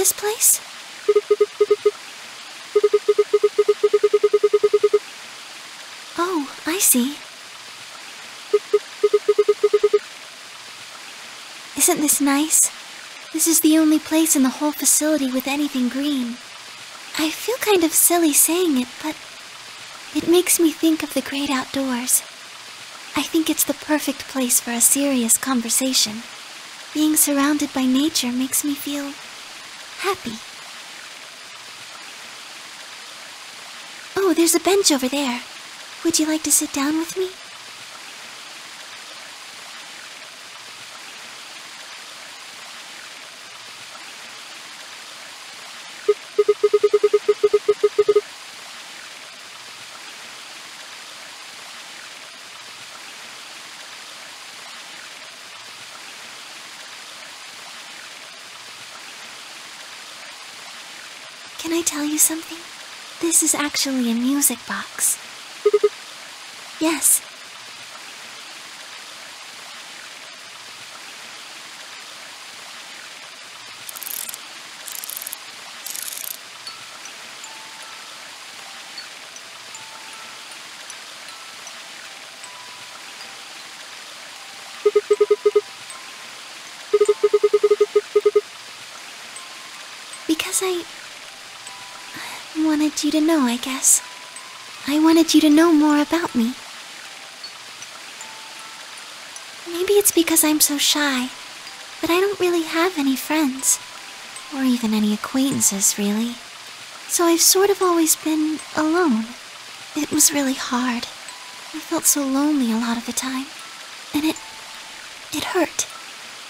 this place? Oh, I see. Isn't this nice? This is the only place in the whole facility with anything green. I feel kind of silly saying it, but it makes me think of the great outdoors. I think it's the perfect place for a serious conversation. Being surrounded by nature makes me feel happy. Oh, there's a bench over there. Would you like to sit down with me? Can I tell you something? This is actually a music box. Yes. Because I wanted you to know, I guess. I wanted you to know more about me. Maybe it's because I'm so shy, but I don't really have any friends, or even any acquaintances, really. So I've sort of always been alone. It was really hard. I felt so lonely a lot of the time, and it hurt.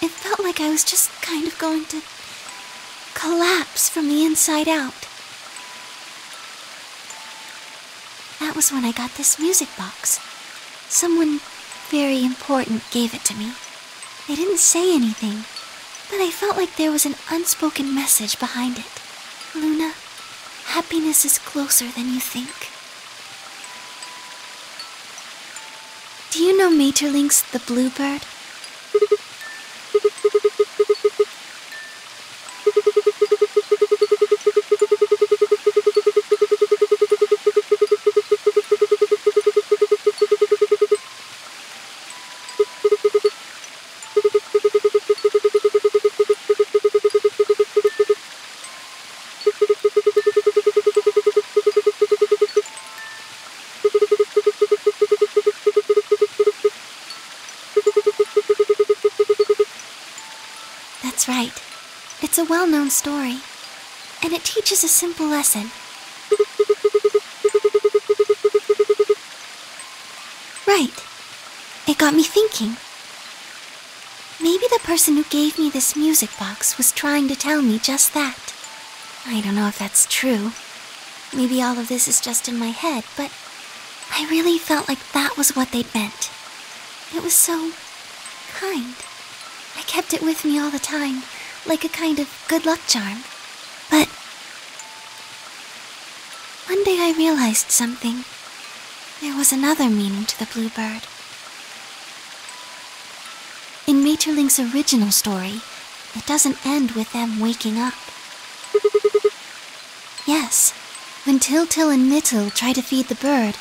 It felt like I was just kind of going to collapse from the inside out. That was when I got this music box. Someone very important gave it to me. They didn't say anything, but I felt like there was an unspoken message behind it. Luna, happiness is closer than you think. Do you know Maeterlinck's The Bluebird? That's right. It's a well-known story, and it teaches a simple lesson. Right. It got me thinking. Maybe the person who gave me this music box was trying to tell me just that. I don't know if that's true. Maybe all of this is just in my head, but I really felt like that was what they'd meant. It was so kind. I kept it with me all the time, like a kind of good luck charm. But one day I realized something. There was another meaning to the bluebird. In Maeterlinck's original story, it doesn't end with them waking up. Yes, when Tiltil and Nittil try to feed the bird,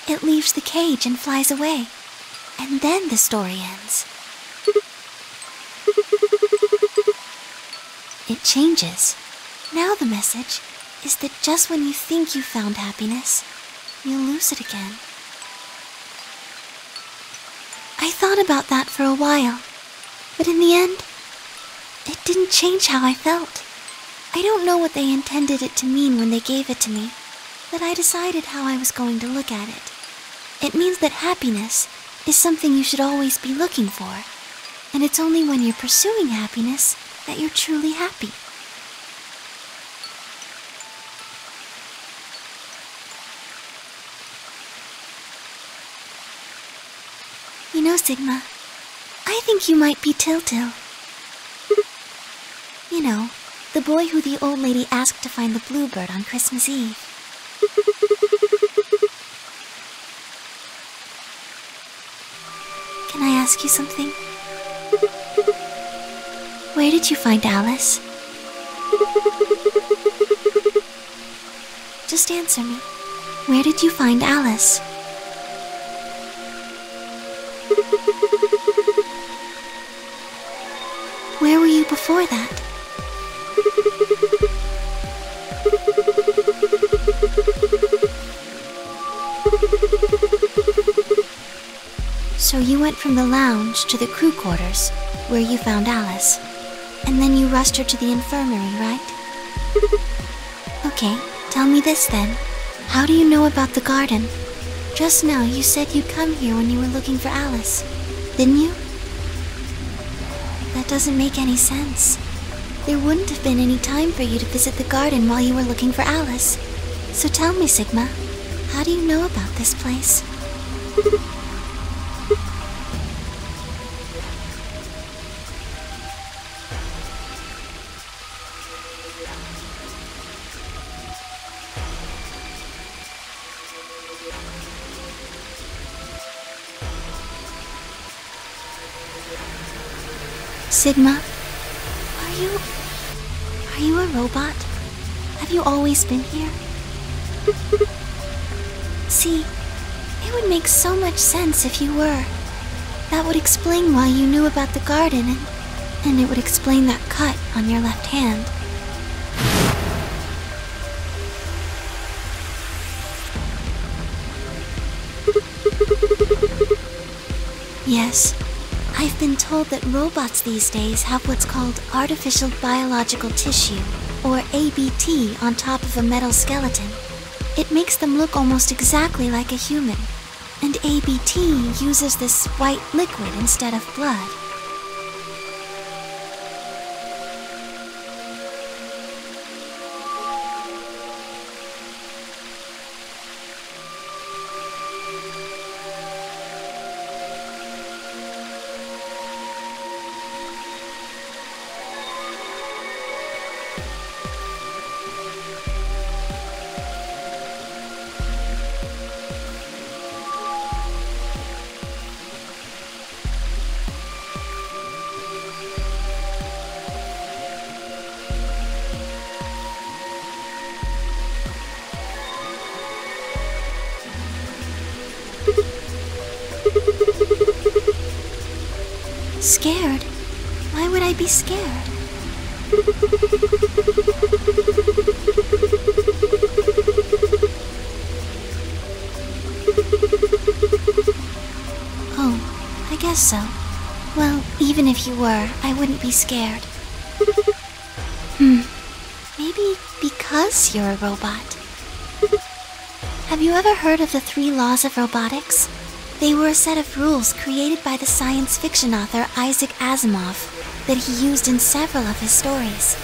it leaves the cage and flies away. And then the story ends. It changes. Now the message is that just when you think you found happiness, you'll lose it again. I thought about that for a while, but in the end, it didn't change how I felt. I don't know what they intended it to mean when they gave it to me, but I decided how I was going to look at it. It means that happiness is something you should always be looking for, and it's only when you're pursuing happiness that you're truly happy. You know, Sigma, I think you might be Tiltil. You know, the boy who the old lady asked to find the bluebird on Christmas Eve. Can I ask you something? Where did you find Alice? Just answer me. Where did you find Alice? Where were you before that? So you went from the lounge to the crew quarters, where you found Alice, and then you rushed her to the infirmary, right? Okay, tell me this then. How do you know about the garden? Just now you said you'd come here when you were looking for Alice, didn't you? That doesn't make any sense. There wouldn't have been any time for you to visit the garden while you were looking for Alice. So tell me, Sigma, how do you know about this place? Sigma, are you a robot? Have you always been here? See, it would make so much sense if you were. That would explain why you knew about the garden, and it would explain that cut on your left hand. Yes, I've been told that robots these days have what's called artificial biological tissue, or ABT, on top of a metal skeleton. It makes them look almost exactly like a human, and ABT uses this white liquid instead of blood. Scared? Why would I be scared? Oh, I guess so. Well, even if you were, I wouldn't be scared. Maybe because you're a robot. Have you ever heard of the 3 laws of robotics? They were a set of rules created by the science fiction author Isaac Asimov that he used in several of his stories.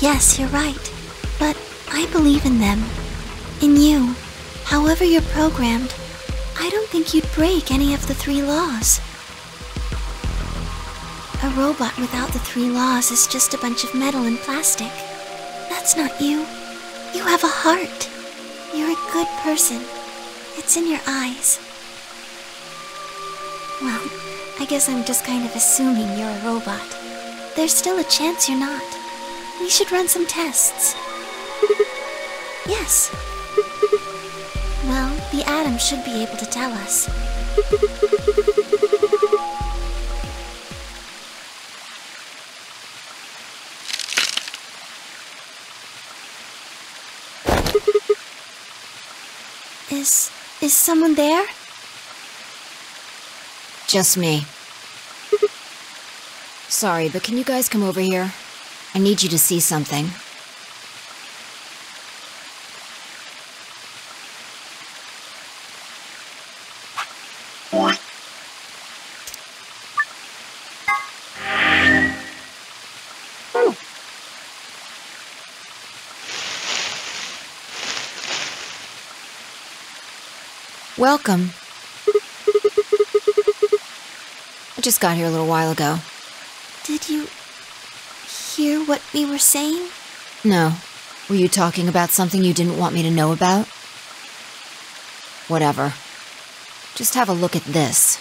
Yes, you're right, but I believe in them. In you. However you're programmed, I don't think you'd break any of the 3 laws. A robot without the 3 laws is just a bunch of metal and plastic. That's not you. You have a heart. You're a good person. It's in your eyes. Well, I guess I'm just kind of assuming you're a robot. There's still a chance you're not. We should run some tests. Yes. Well, the atom should be able to tell us. Is someone there? Just me. Sorry, but can you guys come over here? I need you to see something. Welcome. I just got here a little while ago. Did you hear what we were saying? No. Were you talking about something you didn't want me to know about? Whatever. Just have a look at this.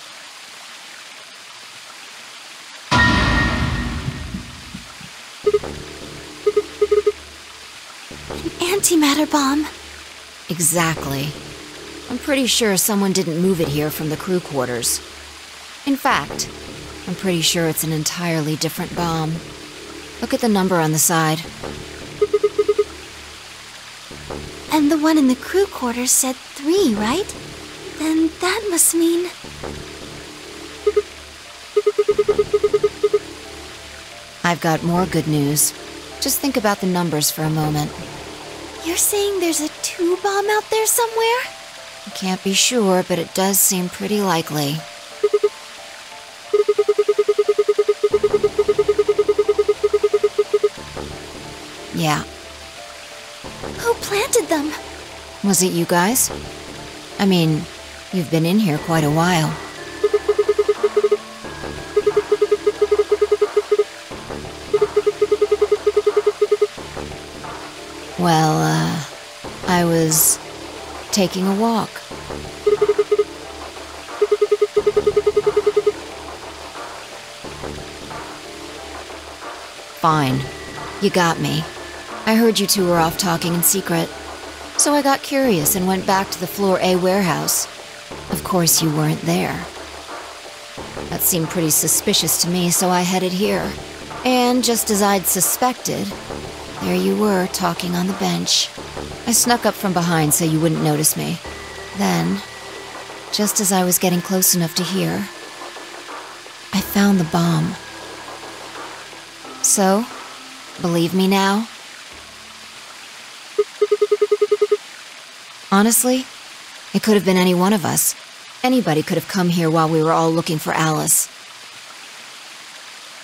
Antimatter bomb. Exactly. I'm pretty sure someone didn't move it here from the crew quarters. In fact, I'm pretty sure it's an entirely different bomb. Look at the number on the side. And the one in the crew quarters said 3, right? Then that must mean... I've got more good news. Just think about the numbers for a moment. You're saying there's a 2 bomb out there somewhere? I can't be sure, but it does seem pretty likely. Yeah. Who planted them? Was it you guys? I mean, you've been in here quite a while. Well, I was taking a walk. Fine. You got me. I heard you two were off talking in secret. So I got curious and went back to the Floor A warehouse. Of course you weren't there. That seemed pretty suspicious to me, so I headed here. And just as I'd suspected, there you were, talking on the bench. I snuck up from behind so you wouldn't notice me. Then, just as I was getting close enough to hear, I found the bomb. So, believe me now? Honestly, it could have been any one of us. Anybody could have come here while we were all looking for Alice.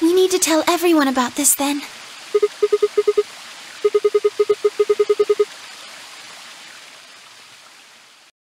We need to tell everyone about this then.